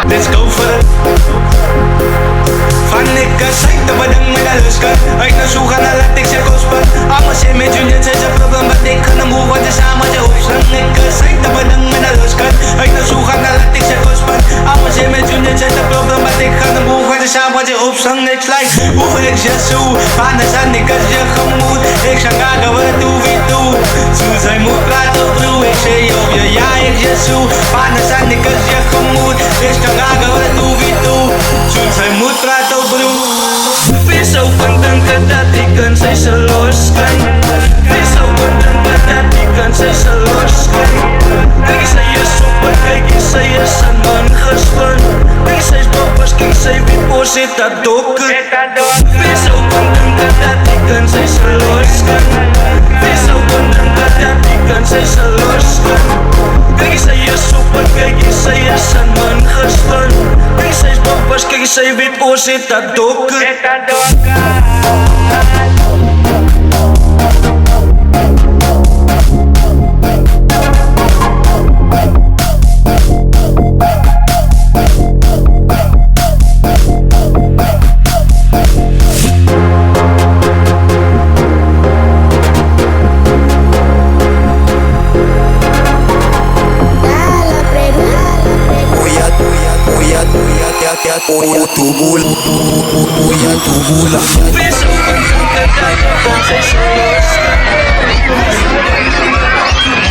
Let's go for it. Van niks uit de bedang met een lusken. Ik naar zoeken naar laat ik ze kosten. Allemaal shit met junior zijn ze problem. Maar ik kan hem move wat is aan wat je opslaan. Niks uit de bedang met een lusken. Ik naar zoeken naar laat ik ze kosten. Allemaal shit met junior zijn ze problem. Maar ik kan hem move wat is aan wat je opslaan. Niks like hoe ik je zo. Anders aan ik als je gemoed. Ik zeg gaga wat doe wie doe. Zo zijn moet praten broer. Ik zeg op je ja ik je zo. Anders aan ik als je gemoed. Ik zeg gaga wat doe wie doe. Zo zijn moet praten broer. Wees zo content dat ik kan zij ze loskrijgen. Wees zo content dat ik kan zij ze loskrijgen. Kijk zij is super, kijk zij is een man gespan. Kijk zij is boppers, kijk zij wit oor zit dat dokken. Wees zo content dat ik kan zij ze loskrijgen. Wees zo content dat ik kan zij ze loskrijgen. Kijk zij is super, kijk zij is een man gespan. Kijk zij is boppers, kijk zij wit oor zit dat dokken. Voy a tu bula.